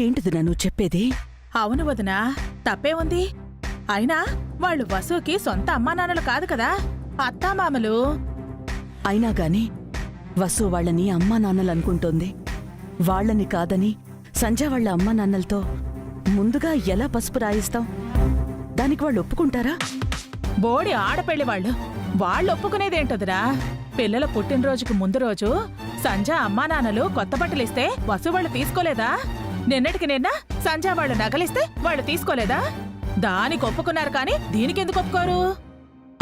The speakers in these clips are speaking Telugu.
ఏంటిది నన్ను చెప్పేది? అవును వదినా, తప్పే ఉంది. అయినా వాళ్ళు వసుకి సొంత అమ్మానాన్నలు కాదు కదా, అత్తామామలు. అయినా గాని వసు వాళ్ళని అమ్మా నాన్నలనుకుంటోంది. వాళ్ళని కాదని సంజ వాళ్ళ అమ్మా నాన్నలతో ముందుగా ఎలా పసుపు రాయిస్తాం? దానికి వాళ్ళు ఒప్పుకుంటారా? బోడి ఆడపెళ్లి వాళ్ళు ఒప్పుకునేదేంటదిరా? పిల్లల పుట్టినరోజుకు ముందు రోజు సంజ అమ్మానాన్నలు కొత్త బట్టలిస్తే వసు వాళ్ళు తీసుకోలేదా? నిన్నటికి నిన్న సంజ వాళ్ళు నగలిస్తే వాళ్ళు తీసుకోలేదా? దానికి ఒప్పుకున్నారు కాని దీనికెందుకు ఒప్పుకోరు?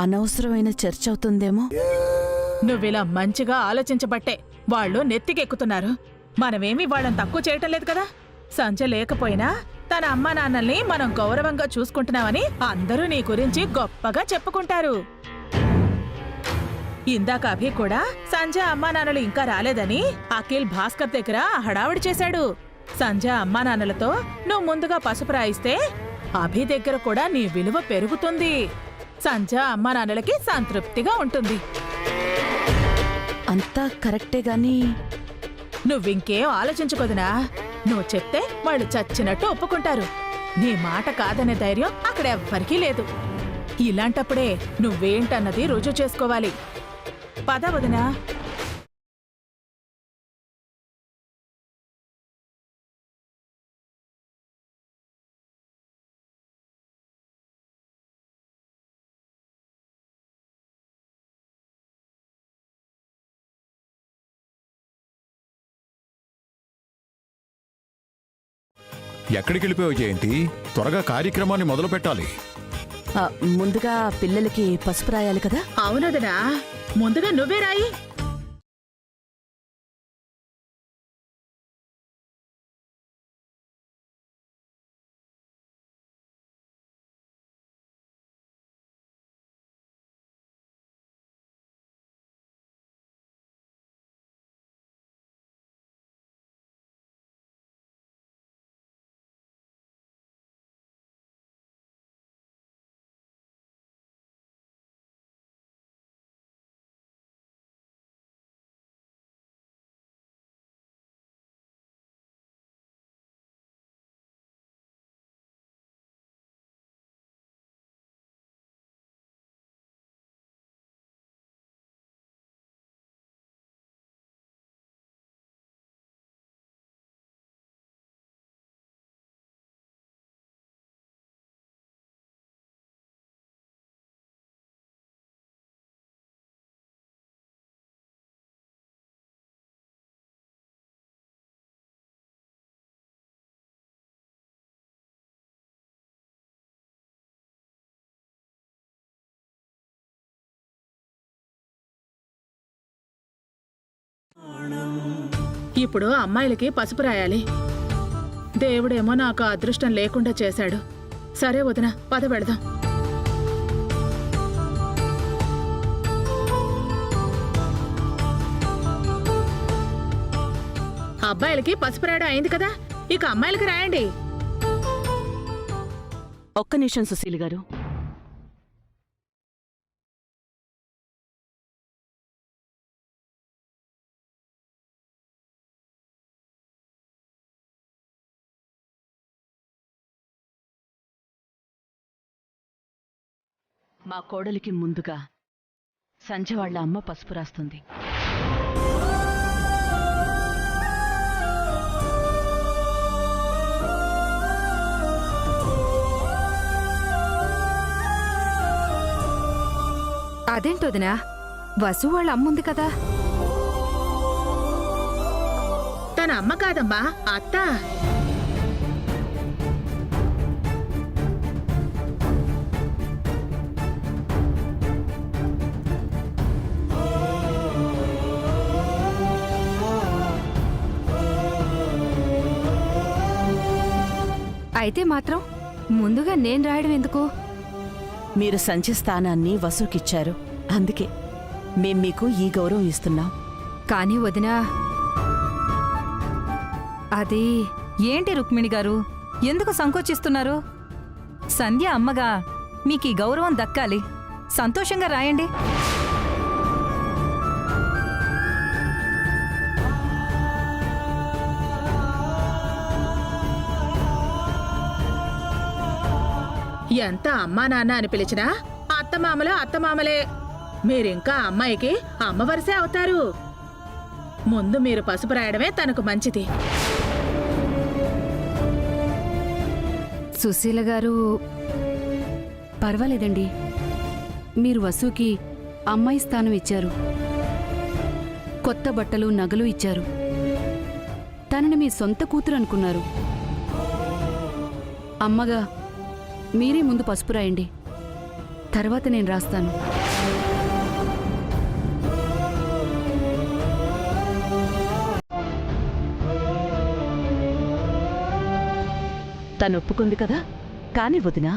అనవసరమైన చర్చ అవుతుందేమో. నువ్విలా మంచిగా ఆలోచించబట్టే వాళ్ళు నెత్తికెక్కుతున్నారు. మనమేమీ వాళ్ళని తక్కువ చేయటం లేదు కదా. సంజ లేకపోయినా తన అమ్మా నాన్నల్ని మనం గౌరవంగా చూసుకుంటున్నామని అందరూ నీ గురించి గొప్పగా చెప్పుకుంటారు. ఇందాక అభి కూడా సంజ అమ్మా నాన్నలు ఇంకా రాలేదని అఖిల్ భాస్కర్ దగ్గర హడావిడి చేశాడు. సంజ అమ్మా నాన్నలతో నువ్వు ముందుగా పసుపు రాయిస్తే అభి దగ్గర కూడా నీ విలువ పెరుగుతుంది. సంజ అమ్మా నాన్నలకి సంతృప్తిగా ఉంటుంది. అంతా కరెక్టే గాని నువ్వింకేం ఆలోచించుకోదునా. నువ్వు చెప్తే వాళ్ళు చచ్చినట్టు ఒప్పుకుంటారు. నీ మాట కాదనే ధైర్యం అక్కడెవ్వరికీ లేదు. ఇలాంటప్పుడే నువ్వేంటన్నది రుజువు చేసుకోవాలి. పద వదినా. ఎక్కడికి వెళ్ళిపోయావు జయంతి? త్వరగా కార్యక్రమాన్ని మొదలు పెట్టాలి. ముందుగా పిల్లలకి పసుపు రాయాలి కదా. అవునదనా, ముందుగా నువ్వే రాయి. ఇప్పుడు అమ్మాయిలకి పసుపు రాయాలి. దేవుడేమో నాకు అదృష్టం లేకుండా చేశాడు. సరే వదిన, పద పెడదాం. అబ్బాయిలకి పసుపు రాయడం అయింది కదా, ఇక అమ్మాయిలకి రాయండి. ఒక్క నిమిషం సుశీల్ గారు. మా కోడలికి ముందుగా సంజ వాళ్ళ అమ్మ పసుపు రాస్తుంది. అదేంటోదినా, వసు వాళ్ళ అమ్ముంది కదా. తన అమ్మ కాదమ్మా, అత్త. అయితే మాత్రం ముందుగా నేను రాయడం ఎందుకు? మీరు సంజ స్థానాన్ని వసుకిచ్చారు, అందుకే మేం మీకు ఈ గౌరవం ఇస్తున్నాం. కానీ వదినా, అది ఏంటి రుక్మిణి గారు, ఎందుకు సంకోచిస్తున్నారు? సంధ్య అమ్మగా మీకీ గౌరవం దక్కాలి. సంతోషంగా రాయండి. ఎంత అమ్మా నాన్న అని పిలిచినా అత్తమామలు అత్తమామలే. మీరింకా అమ్మాయికి అమ్మ వరసే అవుతారు. ముందు మీరు పసుపు రాయడమే తనకు మంచిది. సుశీల గారు, పర్వాలేదండి. మీరు వసుకి అమ్మాయి స్థానం ఇచ్చారు, కొత్త బట్టలు నగలు ఇచ్చారు. తనని మీ సొంత కూతురు అనుకున్నారు. అమ్మగా మీరే ముందు పసుపు రాయండి, తర్వాత నేను రాస్తాను. తను ఒప్పుకుంది కదా, కాని వదినా.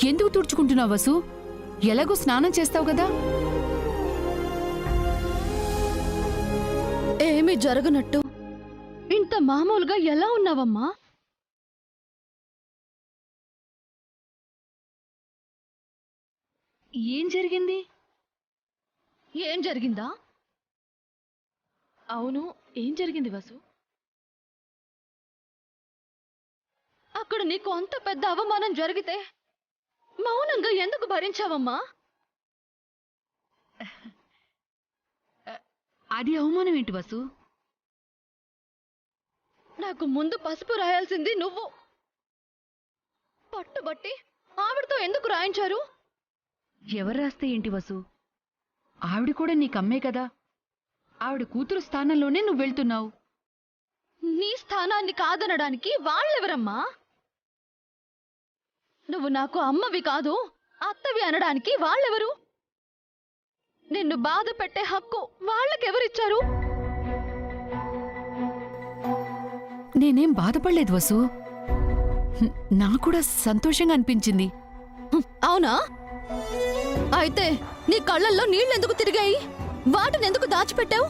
ఎందుకు తుడుచుకుంటున్నావు వసు? ఎలాగో స్నానం చేస్తావు కదా. ఏమీ జరగనట్టు ఇంత మామూలుగా ఎలా ఉన్నావమ్మా? ఏం జరిగింది? ఏం జరిగిందా? అవును, ఏం జరిగింది వసు? అక్కడ నీకు అంత పెద్ద అవమానం జరిగితే మౌనంగా ఎందుకు భరించావమ్మా? అది అవమానం ఏంటి వసు? నాకు ముందు పసుపు రాయాల్సింది నువ్వు. పట్టుబట్టి ఆవిడతో ఎందుకు రాయించారు? ఎవరు రాస్తే ఏంటి వసు? ఆవిడ కూడా నీకమ్మే కదా. ఆవిడ కూతురు స్థానంలోనే నువ్వు వెళ్తున్నావు. నీ స్థానాన్ని కాదనడానికి వాళ్ళెవరమ్మా? నువ్వు నాకు అమ్మవి కాదు, అత్తవి అనడానికి వాళ్ళెవరు? నిన్ను బాధ పెట్టే హక్కు వాళ్ళకెవరిచ్చారు? నేనేం బాధపడలేదు వసు. నాకు కూడా సంతోషంగా అనిపించింది. అవునా? అయితే నీ కళ్ళల్లో నీళ్ళెందుకు తిరిగాయి? వాటినెందుకు దాచిపెట్టావు?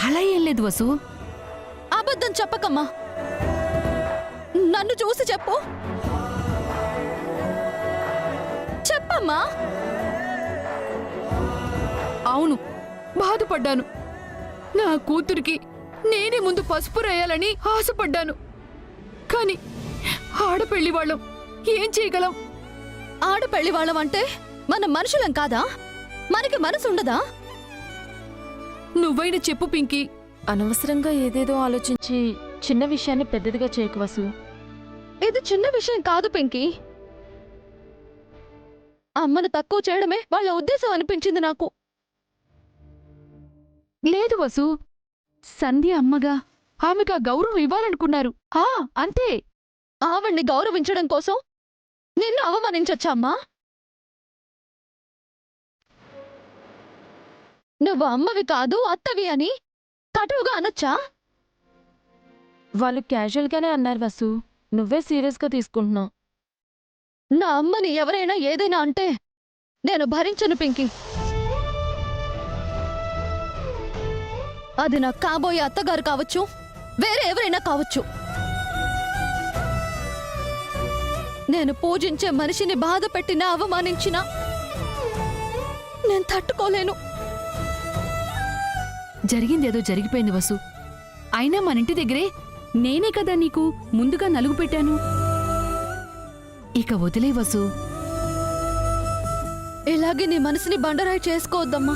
అలా ఏం లేదు వసు. అబద్ధం చెప్పకమ్మా. నన్ను చూసి చెప్పు. చెప్పమ్మా. అవును, బాధపడ్డాను. నా కూతురికి నేనే ముందు పసుపు రాయాలని ఆశపడ్డాను. కాని ఆడపెళ్లి వాళ్ళం ఏం చేయగలం? ఆడపెళ్లి వాళ్ళమంటే మన మనుషులం కాదా? మనకి మనసు ఉండదా? నువ్వైనా చెప్పు పింకీ. అనవసరంగా ఏదేదో ఆలోచించి చిన్న విషయాన్ని పెద్దదిగా చేయకు వసు. ఇది చిన్న విషయం కాదు పింకీ. అమ్మను తక్కువ చేయడమే వాళ్ళ ఉద్దేశం అనిపించింది నాకు. లేదు వసు, సంధ్య అమ్మగా ఆమెకు ఆ గౌరవం ఇవ్వాలనుకున్నారు. అంతే. ఆవిడ్ని గౌరవించడం కోసం నిన్ను అవమానించొచ్చా అమ్మా? నువ్వు అమ్మవి కాదు అత్తవి అని కటువుగా అనొచ్చా? వాళ్ళు క్యాజువల్గానే అన్నారు వసు, నువ్వే సీరియస్గా తీసుకుంటున్నావు. నా అమ్మని ఎవరైనా ఏదైనా అంటే నేను భరించను పింకీ. అది నా కాబోయే అత్తగారు కావచ్చు, వేరే ఎవరైనా కావచ్చు. నేను పూజించే మనిషిని బాధ పెట్టినా అవమానించినా నేను తట్టుకోలేను. జరిగిందేదో జరిగిపోయింది వసు. అయినా మన ఇంటి దగ్గరే నేనే కదా నీకు ముందుగా నలుగు పెట్టాను. ఇక వదిలే వసు. ఇలాగే నీ మనసుని బండరాయి చేసుకోవద్దమ్మా.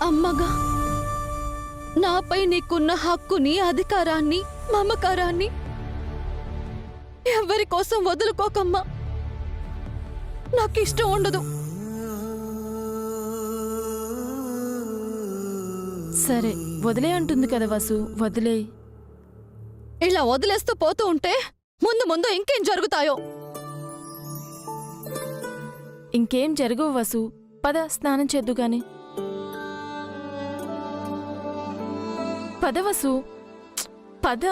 అమ్మగా నాపై నీకున్న హక్కుని, అధికారాన్ని, మమకారాన్ని ఎవరి కోసం వదులుకోకమ్మా. నాకిష్టం ఉండదు. సరే వదిలే అంటుంది కదా వసు, వదిలే. ఇలా వదిలేస్తూ పోతూ ఉంటే ముందు ముందు ఇంకేం జరుగుతాయో. ఇంకేం జరగవు వసు, పద స్నానం చేద్దు గాని. పద వసు, పద.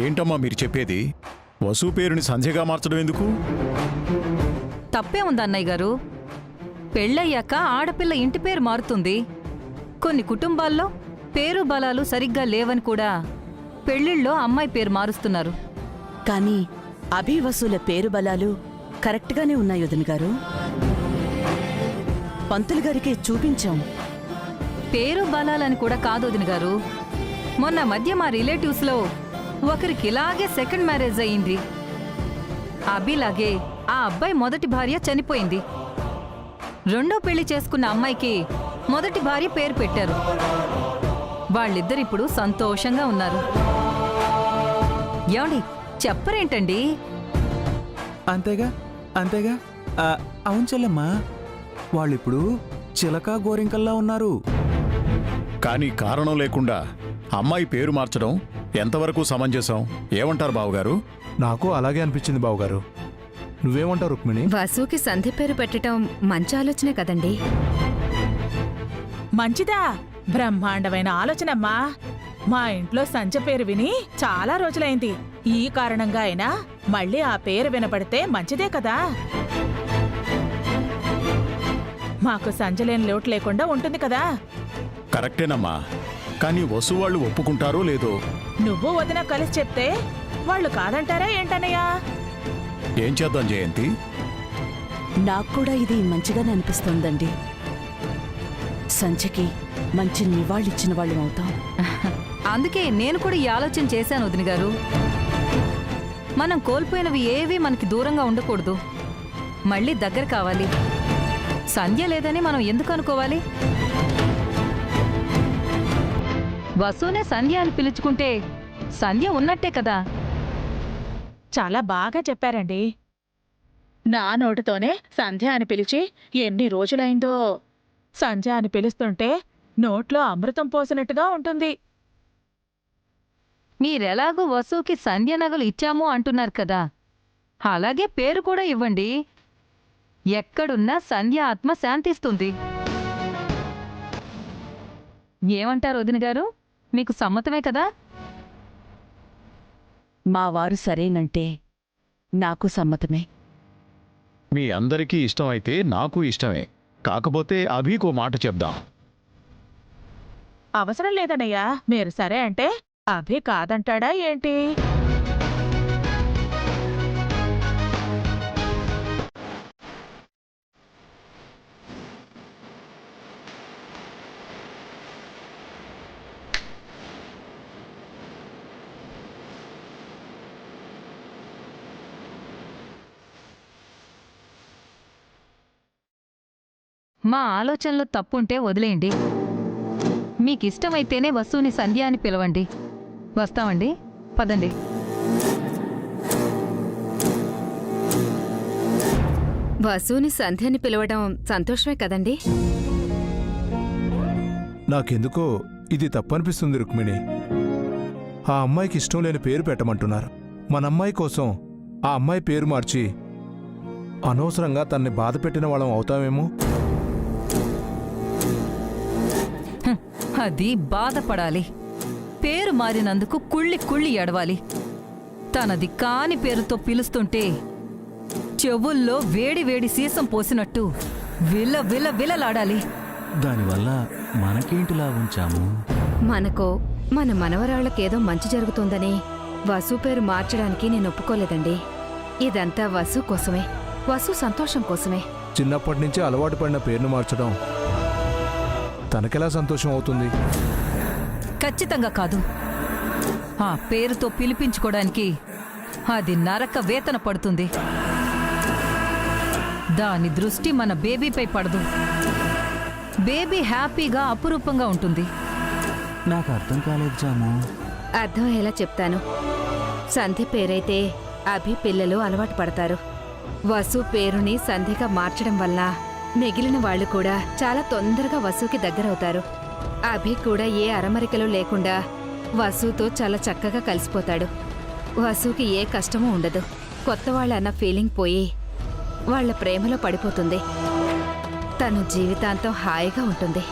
ఏంటమ్మా మీరు చెప్పేది? వసు పేరుని సంధ్యగా మార్చడం ఎందుకు? తప్పే ఉంది అన్నయ్య గారు. పెళ్ళయ్యాక ఆడపిల్ల ఇంటి పేరు మారుతుంది. కొన్ని కుటుంబాల్లో పేరు బలాలు సరిగ్గా లేవని కూడా పెళ్ళిళ్ళలో అమ్మాయి పేరు మారుస్తున్నారు. కానీ అభి వసూల పేరు బలాలు కరెక్ట్గానే ఉన్నాయి వదిన గారు. పంతులు గారికి చూపించాం. పేరు బలాలని కూడా కాదు వదిన గారు. మొన్న మధ్య మా రిలేటివ్స్లో ఒకరికి ఇలాగే సెకండ్ మ్యారేజ్ అయ్యింది. అభిలాగే ఆ అబ్బాయి మొదటి భార్య చనిపోయింది. రెండో పెళ్లి చేసుకున్న అమ్మాయికి మొదటి భార్య పేరు పెట్టారు. వాళ్ళిద్దరిప్పుడు సంతోషంగా ఉన్నారు. ఏమండి చెప్పరేంటండి? అంతేగా అంతేగా. అవును చెల్లెమ్మా, వాళ్ళిప్పుడు చిలక గోరింకల్లా ఉన్నారు. కానీ కారణం లేకుండా అమ్మాయి పేరు మార్చడం ఎంతవరకు సమంజసం? ఏమంటారు బావగారు? నాకు అలాగే అనిపించింది బావగారు. నువ్వేమంటావు రుక్మిణి? వసుకి సంధి పేరు పెట్టడం మంచి ఆలోచనే కదండి. మంచిదా? బ్రహ్మాండమైన ఆలోచనమ్మా. మా ఇంట్లో సంజ పేరు విని చాలా రోజులైంది. ఈ కారణంగా అయినా మళ్ళీ ఆ పేరు వినపడితే మంచిదే కదా. మాకు సంజలేని లోటు లేకుండా ఉంటుంది కదా. కరెక్టేనమ్మా. కానీ వసు వాళ్ళు ఒప్పుకుంటారో లేదో? నువ్వు వదిన కలిసి చెప్తే వాళ్ళు కాదంటారా ఏంటన్నయ్యా? ఏం చేద్దాం జయంతి? నాకు కూడా ఇది మంచిగానే అనిపిస్తోందండి. సంధ్యకి మంచి నివాళిచ్చిన వాళ్ళం అవుతాం. అందుకే నేను కూడా ఈ ఆలోచన చేశాను వదిన గారు. మనం కోల్పోయినవి ఏవి మనకి దూరంగా ఉండకూడదు, మళ్ళీ దగ్గర కావాలి. సంధ్య లేదని మనం ఎందుకు అనుకోవాలి? వసునే సంధ్య అని పిలుచుకుంటే సంధ్య ఉన్నట్టే కదా. చాలా బాగా చెప్పారండి. నా నోటితోనే సంధ్య అని పిలిచి ఎన్ని రోజులైందో. సంధ్య అని పిలుస్తుంటే నోట్లో అమృతం పోసినట్టుగా ఉంటుంది. మీరెలాగూ వసుకి సంధ్య నగలు ఇచ్చాము అంటున్నారు కదా, అలాగే పేరు కూడా ఇవ్వండి. ఎక్కడున్నా సంధ్య ఆత్మ శాంతిస్తుంది. ఏమంటారు వదిన గారు? మీకు సమ్మతమే కదా? మా వారు సరేనంటే నాకు సమ్మతమే. మీ అందరికీ ఇష్టమైతే నాకు ఇష్టమే. కాకపోతే అభికో మాట చెప్దాం. అవసరం లేదన్నయ్యా, మీరు సరే అంటే అభి కాదంటాడా ఏంటి? మా ఆలోచనలో తప్పుంటే వదిలేయండి. మీకిష్టమైతేనే వస్తువుని సంధ్య అని పిలవండి. వస్తామండి, పదండి. వసుని సంధ్యని పిలవడం సంతోషమే కదండి. నాకెందుకో ఇది తప్పనిపిస్తుంది రుక్మిణి. ఆ అమ్మాయికి ఇష్టం లేని పేరు పెట్టమంటున్నారు. మన అమ్మాయి కోసం ఆ అమ్మాయి పేరు మార్చి అనవసరంగా తన్ని బాధ పెట్టిన వాళ్ళం అవుతామేమో. అది బాధపడాలి. పేరు మారినందుకు కుళ్ళి కుళ్ళి ఎడవాలి. తనది కాని పేరుతో పిలుస్తుంటే చెవుల్లో వేడి వేడి సీసం పోసినట్టు విల విల విలలాడాలి. దానివల్ల మనకేంటి లాభించాము? మనకో మన మనవరాళ్ళకేదో మంచి జరుగుతుందని వసు పేరు మార్చడానికి నేను ఒప్పుకోలేదండి. ఇదంతా వసు కోసమే, వసు సంతోషం కోసమే. చిన్నప్పటి నుంచి అలవాటు పడిన పేరును మార్చడం తనకెలా సంతోషం అవుతుంది? ఖచ్చితంగా కాదు. ఆ పేరుతో పిలిపించుకోవడానికి అది నరక వేతన పడుతుంది. దాని దృష్టి మన బేబీపై పడదు. బేబీ హ్యాపీగా అపురూపంగా ఉంటుంది. నాకు అర్థం కాలేదు జాము. అర్థం ఎలా చెప్తాను. సంధ్య పేరైతే అభి పిల్లలు అలవాటు పడతారు. వసు పేరుని సంధ్యగా మార్చడం వల్ల మిగిలిన వాళ్ళు కూడా చాలా తొందరగా వసుకి దగ్గరవుతారు. అభి కూడా ఏ అరమరికలు లేకుండా వసుతో చాలా చక్కగా కలిసిపోతాడు. వసుకి ఏ కష్టమూ ఉండదు. కొత్త వాళ్ళన్న ఫీలింగ్ పోయి వాళ్ళ ప్రేమలో పడిపోతుంది. తను జీవితాంతం హాయిగా ఉంటుంది.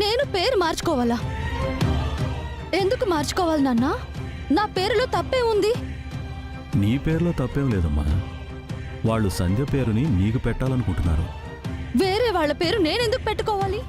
నేను పేరు మార్చుకోవాలా? ఎందుకు మార్చుకోవాలి నాన్న? నా పేరులో తప్పే ఉంది. నీ పేరులో తప్పేం లేదమ్మా. వాళ్ళు సంధ్య పేరుని నీకు పెట్టాలనుకుంటున్నారు. వేరే వాళ్ళ పేరు నేనెందుకు పెట్టుకోవాలి?